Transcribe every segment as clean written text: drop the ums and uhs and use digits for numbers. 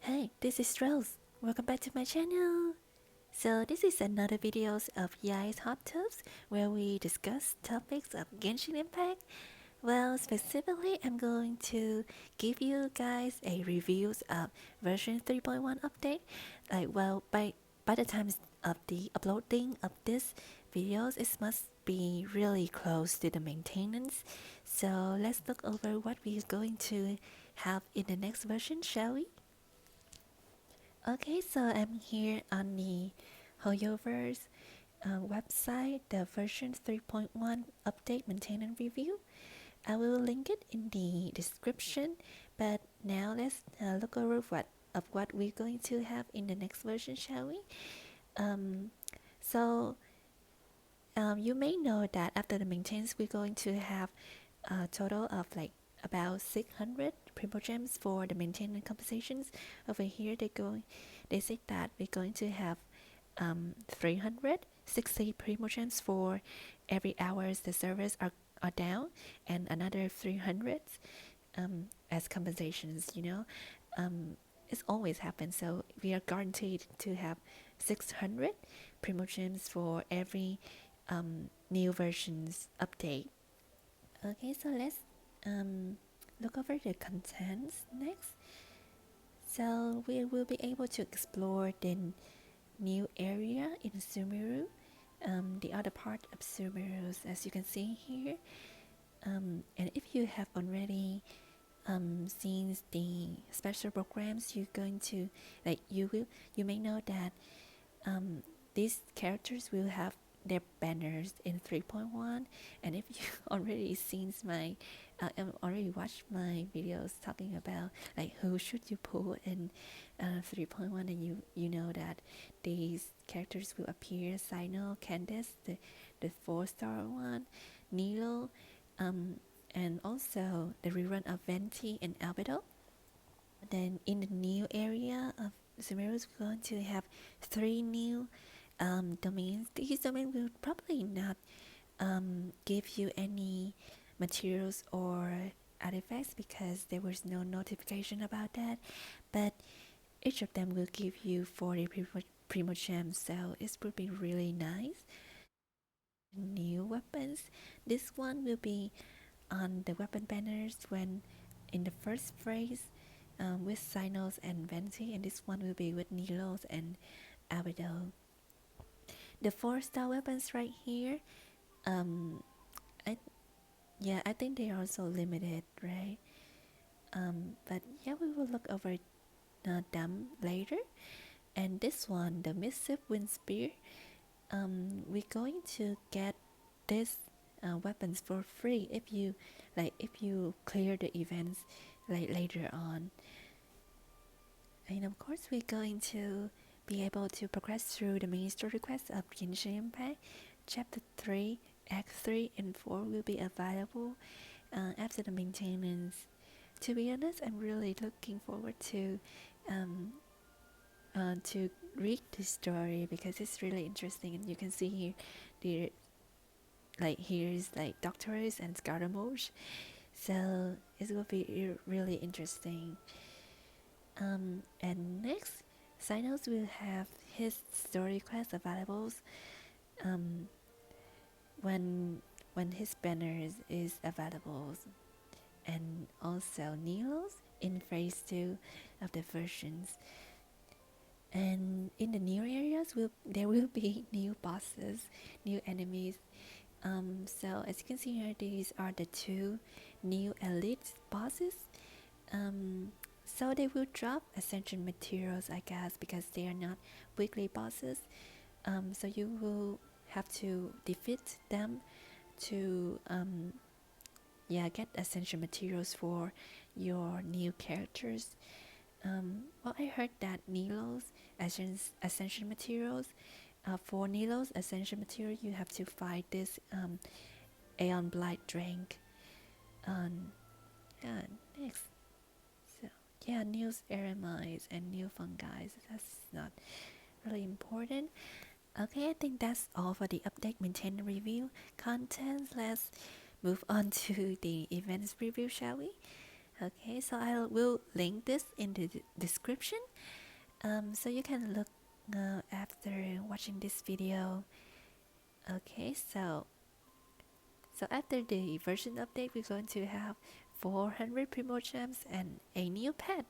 Hey, this is Rose. Welcome back to my channel. So this is another videos of Yai's Hot Tubs where we discuss topics of Genshin Impact. Well, specifically, I'm going to give you guys a reviews of version 3.1 update. By the time of the uploading of this videos, it must be really close to the maintenance. So let's look over what we're going to have in the next version, shall we? Okay, so I'm here on the Hoyoverse website, the version 3.1 update maintenance review. I will link it in the description, but now let's look over what we're going to have in the next version, shall we? Um, so you may know that after the maintenance, we're going to have a total of like about 600 primogems for the maintenance compensations. Over here, they say that we're going to have 360 primogems for every hours the servers are down, and another 300 as compensations. It's always happens. So we are guaranteed to have 600 primogems for every new versions update. Okay, so let's look over the contents next. So we will be able to explore the new area in Sumeru, the other part of Sumeru, as you can see here. And if you have already seen the special programs, you're going to you may know that these characters will have their banners in 3.1, and if you already seen my already watched my videos talking about like who should you pull in 3.1, and you know that these characters will appear: Sino, Candace, the 4-star one, Nilo, and also the rerun of Venti and Albedo. Then in the new area of Sumeru, we're going to have 3 new domains. These domains will probably not give you any materials or artifacts because there was no notification about that, but each of them will give you 40 primogems, so it would be really nice. New weapons. This one will be on the weapon banners when in the first phrase with Sinos and Venti, and this one will be with Nilos and Abido. The 4-star weapons right here, I I think they are also limited, right? But yeah, we will look over them later. And this one, the Missive Wind Spear, we're going to get this weapons for free if you clear the events like later on. And of course, we're going to be able to progress through the main story quests of Genshin Impact. Chapter 3, Act 3, and 4 will be available after the maintenance. To be honest, I'm really looking forward to read this story because it's really interesting, and you can see here the here's like Doctors and Scaramouche, so it will be really interesting. And next, Sinos will have his story quest available um, when his banners is available, and also Nilo's in phase 2 of the versions. And in the new areas, there will be new bosses, new enemies. So as you can see here, these are the 2 new elite bosses. So they will drop ascension materials, I guess, because they are not weekly bosses. So you will have to defeat them to get ascension materials for your new characters. Well, I heard that Nilo's ascension materials, for Nilo's ascension material, you have to fight this Aeon Blight Drink. Yeah, next. So yeah, new eremites and new fungi. That's not really important. Okay, I think that's all for the update maintain review content. Let's move on to the events review, shall we? Okay, so I will link this in the description. So you can look after watching this video. Okay, so after the version update, we're going to have 400 primogems and a new pet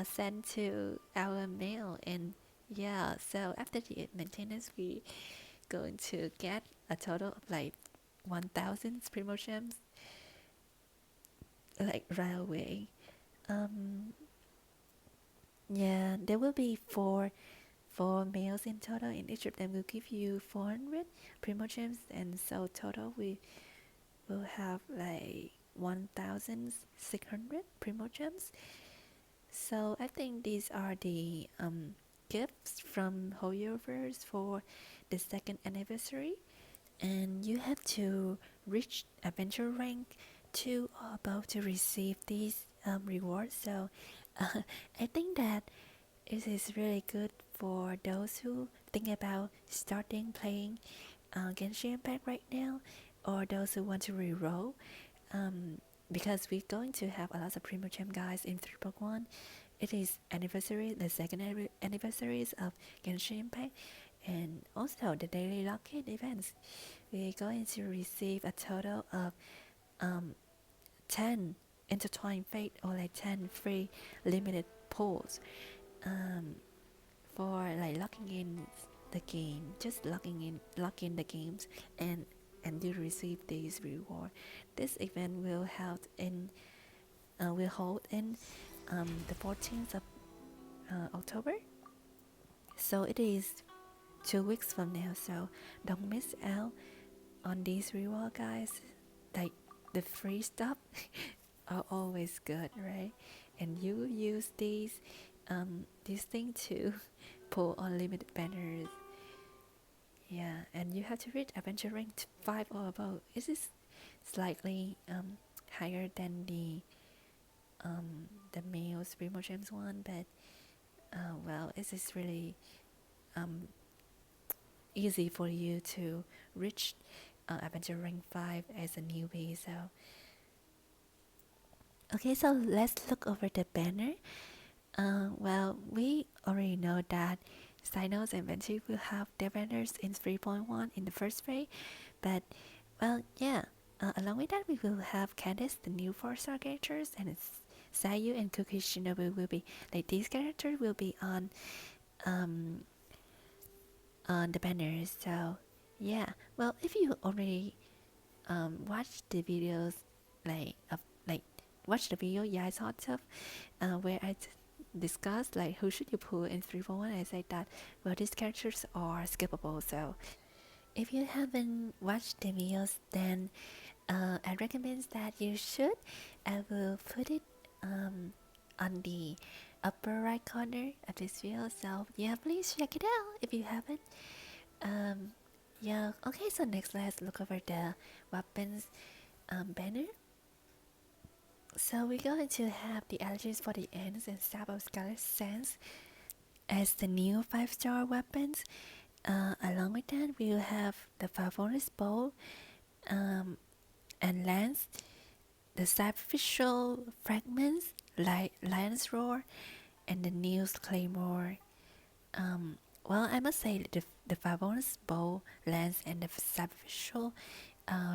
sent to our mail. And yeah, so after the maintenance, we going to get a total of like 1000 primogems like right away. Um, yeah, there will be four males in total, and each of them will give you 400 primogems, and so total we will have like 1600 primogems. So I think these are the gifts from Hoyoverse for the second anniversary, and you have to reach adventure rank 2 or above to receive these rewards. So I think that it is really good for those who think about starting playing Genshin Impact right now, or those who want to reroll. Um, because we're going to have a lot of Primogem guys in 3.1. It is anniversary, the second anniversaries of Genshin Impact, and also the daily lock-in events. We're going to receive a total of um, 10 intertwined fate, or like 10 free limited pulls um, for like locking in the game, just lock in the games, and you receive this reward. This event will hold in the 14th of October. So it is 2 weeks from now. So don't miss out on these reward, guys. Like the free stuff are always good, right? And you use this thing to pull unlimited banners. Yeah, and you have to reach adventure rank 5 or above. It is slightly higher than the male's primogems one, but well, it is really um, easy for you to reach adventure rank 5 as a newbie. So okay, so let's look over the banner. Well, we already know that Cynos and Venti will have their banners in 3.1 in the first phase, but well, yeah. Along with that, we will have Candice, the new 4-star characters, and it's Sayu and Cookie Shinobu will be like these characters will be um on the banners. So yeah, well, if you already watch the videos like watch the video, yeah, I sort of where I discussed like who should you pull in 3.1. I said that well, these characters are skippable. So if you haven't watched the videos, then I recommend that you should. I will put it on the upper right corner of this video. So yeah, please check it out if you haven't. Um, yeah. Okay. So next, let's look over the weapons banner. So we're going to have the allergies for the ends and Stab of Scarlet Sands as the new 5-star weapons. Along with that, we will have the Favonis Bow and Lance, the Sacrificial Fragments, Lion's Roar, and the News Claymore. Well, I must say the Favonis Bow, Lance, and the Sacrificial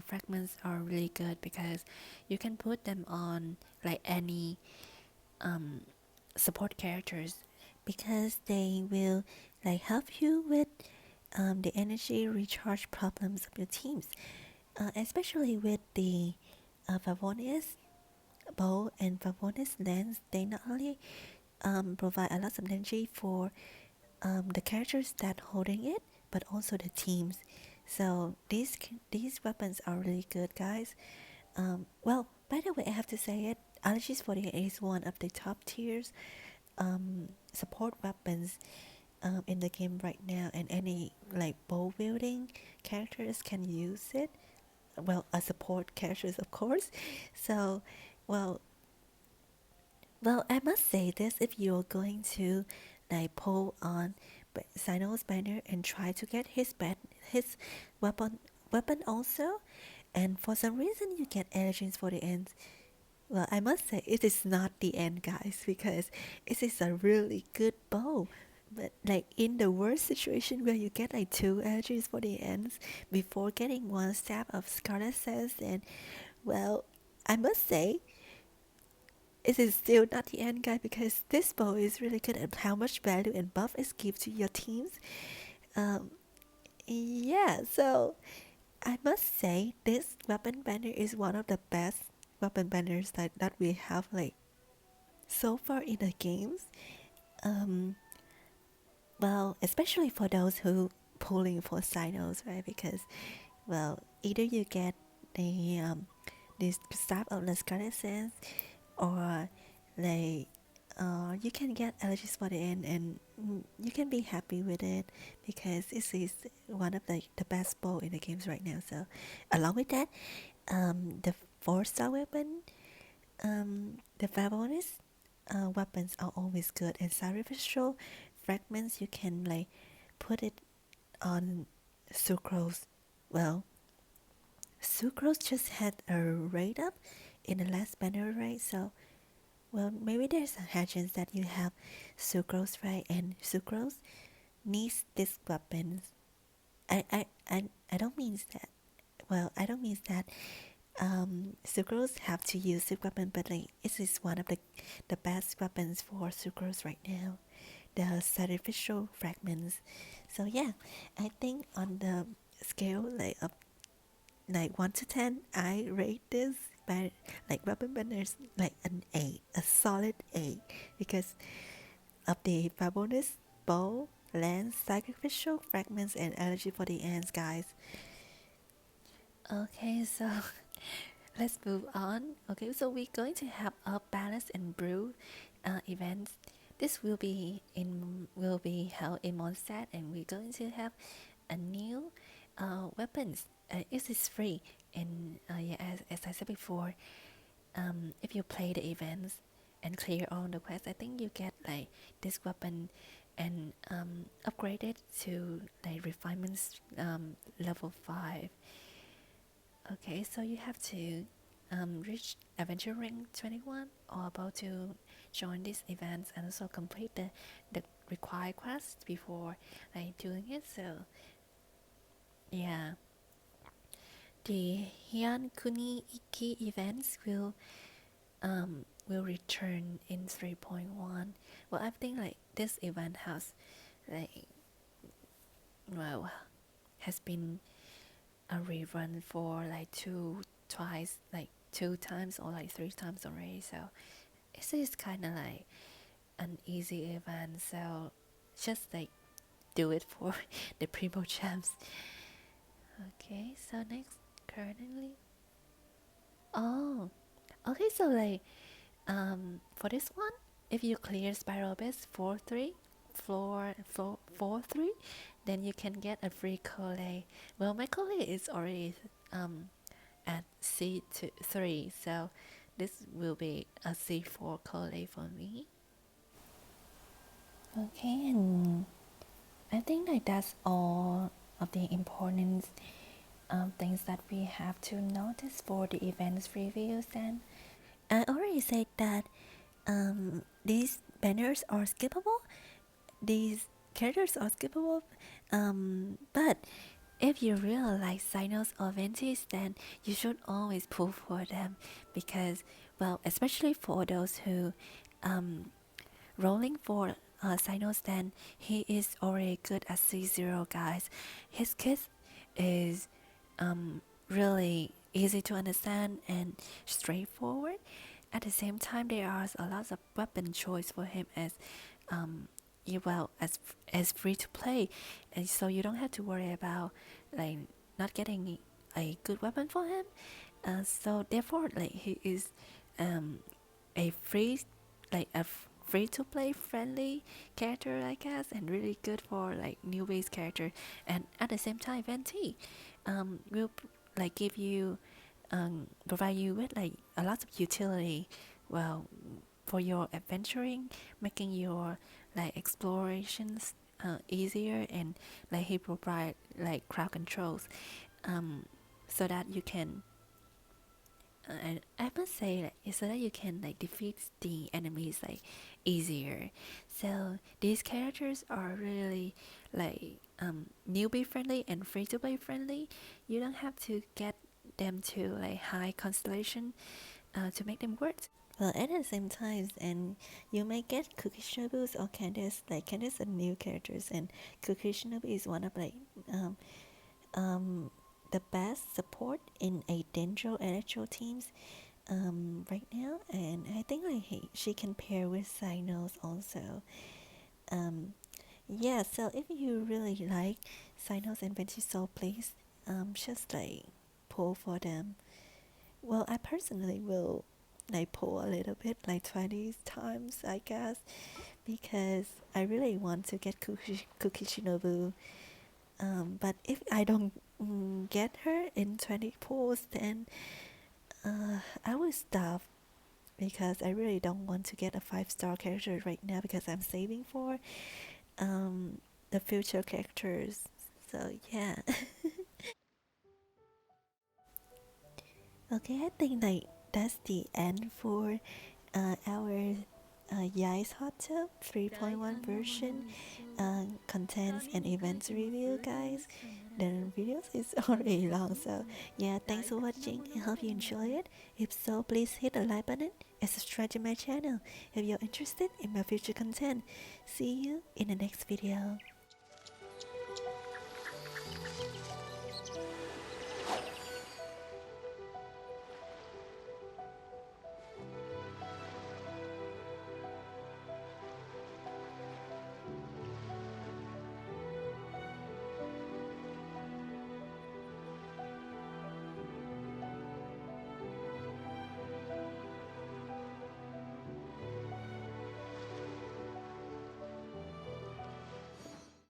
fragments are really good because you can put them on like any support characters, because they will like help you with the energy recharge problems of your teams, especially with the Favonius bow and Favonius lens. They not only provide a lot of energy for the characters that holding it, but also the teams. So these weapons are really good, guys. Well, by the way, I have to say it. Allergies 48 is one of the top tiers support weapons in the game right now, and any like bow wielding characters can use it. Well, a support characters, of course. So, well, I must say this: if you're going to like pull on Sino's banner and try to get his weapon also, and for some reason you get allergens for the ends, Well, I must say it is not the end, guys, because it is a really good bow. But like in the worst situation where you get like two energies for the ends before getting one stab of Scarlet Sense, and well, I must say it is still not the end, guy, because this bow is really good at how much value and buff it gives to your teams. Um, yeah, so I must say this weapon banner is one of the best weapon banners that we have like so far in the games. Um, well, especially for those who pulling for signals, right? Because well, either you get this type of the Scarlet Sense, or like you can get allergies for the end, and you can be happy with it because this is one of the best bow in the games right now. So along with that, the 4-star weapon, the fabulous weapons are always good, and sacrificial fragments you can like put it on sucrose. Well, sucrose just had a rate up in the last banner, right? So well, maybe there's a chance that you have sucrose, right? And sucrose needs these weapons. I don't mean that. Well, I don't mean that. Sucrose have to use this weapon, but like it is one of the best weapons for sucrose right now. The sacrificial fragments. So yeah, I think on the scale like of like 1 to 10, I rate this by like weapon banners like an 8, a solid 8, because of the fabulous bow, lens, sacrificial fragments, and allergy for the ends, guys. Okay, so let's move on. Okay, so we're going to have a balance and brew event. This will be held in Mondstadt, and we're going to have a new weapons. It is free, and yeah, as I said before, if you play the events and clear all the quests, I think you get like this weapon and upgrade it to like refinements level 5. Okay, so you have to reach adventure rank 21 or about to join these events and also complete the required quests before like doing it. So yeah, the Hyun Kuni Iki events will return in 3.1. Well, I think like this event has like well has been a rerun for like two times or like 3 times already. So it is kind of like an easy event. So just like do it for the primogems. Okay, so next currently. Oh, okay. So like for this one, if you clear spiral base 4-3, floor 4-3, then you can get a free collay. Well, my collay is already at C3, so this will be a C4 collay for me. Okay, and I think like that's all of the important things that we have to notice for the events reviews. And I already said that these banners are skippable, these characters are skippable, but if you really like Sinos or Ventis, then you should always pull for them because, well, especially for those who rolling for Sinos, then he is already good at C0, guys. His kit is really easy to understand and straightforward. At the same time, there are a lot of weapon choice for him as well as free to play, and so you don't have to worry about like not getting a good weapon for him. So therefore, like he is a free like a free to play friendly character, I guess, and really good for like new base character. And at the same time, Venti will like give you provide you with like a lot of utility, well, for your adventuring, making your like explorations easier, and like he provide like crowd controls so that you can I must say like so that you can like defeat the enemies like easier. So these characters are really like newbie friendly and free to play friendly. You don't have to get them to like high constellation to make them work. Well, at the same time, and you may get Cookie Shinobus or Candace. Like Candace are new characters, and Cookie Shinobu is one of like um, um, the best support in a Dendro Electro teams right now, and I think like she can pair with Cynos also. Um, yeah, so if you really like Cynos and Ventisoul, please just like pull for them. Well, I personally will like pull a little bit, like 20 times, I guess, because I really want to get Cookie Shinobu. But if I don't get her in 20 pulls, then I will stop because I really don't want to get a 5-star character right now because I'm saving for the future characters. So yeah. Okay, I think like that's the end for our Yai's Hot Tub 3.1 version contents and events review, guys. The videos is already long, so yeah, thanks for watching. I hope you enjoy it. If so, please hit the like button and subscribe to my channel if you're interested in my future content. See you in the next video.